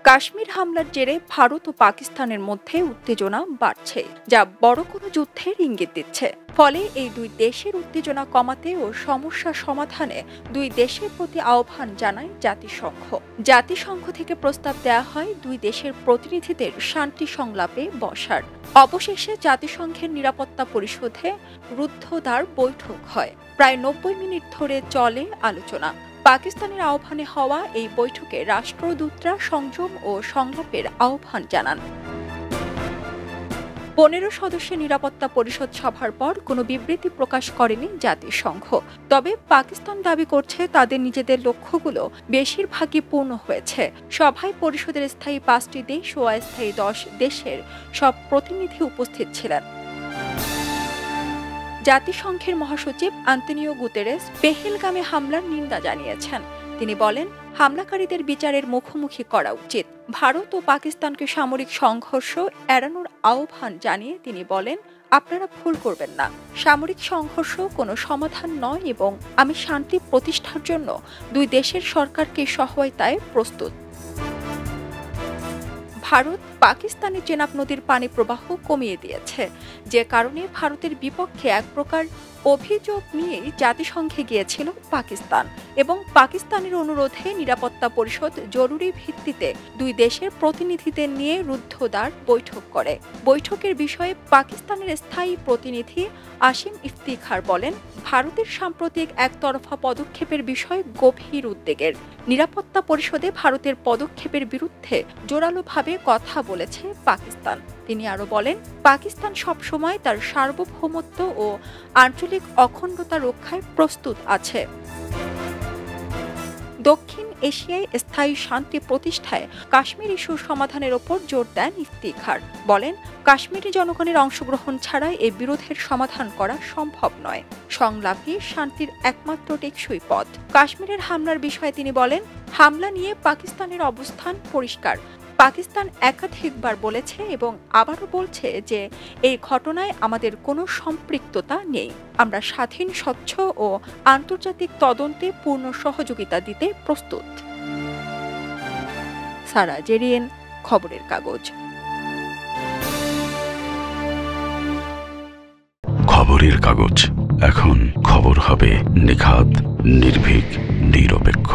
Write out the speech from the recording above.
কাশ্মীর হামলার জেরে ভারত ও পাকিস্তানের মধ্যে উত্তেজনা বাড়ছে, যা বড় কোনো যুদ্ধের ইঙ্গিত দিচ্ছে। ফলে এই দুই দেশের উত্তেজনা কমাতে ও সমস্যা সমাধানে দুই দেশের প্রতি আহ্বান জানায় জাতিসংঘ। জাতিসংঘ থেকে প্রস্তাব দেওয়া হয় দুই দেশের প্রতিনিধিদের শান্তি সংলাপে বসার। অবশেষে জাতিসংঘের নিরাপত্তা পরিষদে রুদ্ধদ্বার বৈঠক হয়। প্রায় 90 মিনিট ধরে চলে আলোচনা। পাকিস্তানের আহ্বানে হওয়া এই বৈঠকে রাষ্ট্রদূতরা সংযম ও সংলাপের আহ্বান জানান। 15 সদস্যের নিরাপত্তা পরিষদ সভার পর কোনো বিবৃতি প্রকাশ করেনি জাতিসংঘ। তবে পাকিস্তান দাবি করছে তাদের নিজেদের লক্ষ্যগুলো বেশিরভাগই পূর্ণ হয়েছে। সভায় পরিষদের স্থায়ী 5টি দেশ ও অস্থায়ী 10 দেশের সব প্রতিনিধি উপস্থিত ছিলেন। জাতিসংঘের মহাসচিব আন্তোনিও গুতেরেস পেহেলগামে হামলার নিন্দা জানিয়েছেন। তিনি বলেন, হামলাকারীদের বিচারের মুখোমুখি করা উচিত। ভারত ও পাকিস্তানকে সামরিক সংঘর্ষ এড়ানোর আহ্বান জানিয়ে তিনি বলেন, আপনারা ভুল করবেন না। সামরিক সংঘর্ষ কোনো সমাধান নয় এবং আমি শান্তি প্রতিষ্ঠার জন্য দুই দেশের সরকারকে সহায়তায় প্রস্তুত। ভারত পাকিস্তানের চেনাব নদীর পানি প্রবাহ কমিয়ে দিয়েছে, যে কারণে ভারতের বিপক্ষে এক প্রকার অভিযোগ নিয়েই জাতিসংঘে গিয়েছিল পাকিস্তান এবং পাকিস্তানের অনুরোধে নিরাপত্তা পরিষদ জরুরি ভিত্তিতে দুই দেশের প্রতিনিধিদের নিয়ে রুদ্ধদ্বার বৈঠক করে। বৈঠকের বিষয়ে পাকিস্তানের স্থায়ী প্রতিনিধি আসিম ইফতিখার বলেন, ভারতের সাম্প্রতিক একতরফা পদক্ষেপের বিষয়ে গভীর উদ্বেগের। নিরাপত্তা পরিষদে ভারতের পদক্ষেপের বিরুদ্ধে জোরালোভাবে কথা বলেছে পাকিস্তান। তিনি আরো বলেন, পাকিস্তান সবসময় তার সার্বভৌমত্ব ও আঞ্চলিক অখণ্ডতা রক্ষায় প্রস্তুত আছে। দক্ষিণ এশিয়ায় স্থায়ী শান্তি প্রতিষ্ঠায় কাশ্মীর ইস্যু সমাধানের ওপর জোর দেন ইফতিখার। বলেন, কাশ্মীরি জনগণের অংশগ্রহণ ছাড়া এই বিরোধের সমাধান করা সম্ভব নয়। সংলাপই শান্তির একমাত্র টেকসই পথ। কাশ্মীরের হামলার বিষয়ে তিনি বলেন, হামলা নিয়ে পাকিস্তানের অবস্থান পরিষ্কার। পাকিস্তান একাধিকবার বলেছে এবং আবারও বলছে যে এই ঘটনায় আমাদের কোনো সম্পৃক্ততা নেই। আমরা স্বাধীন, স্বচ্ছ ও আন্তর্জাতিক তদন্তে পূর্ণ সহযোগিতা দিতে প্রস্তুত। সারা জেরিন, খবরের কাগজ। খবরের কাগজ, এখন খবর হবে নিখাত, নির্ভীক, নিরপেক্ষ।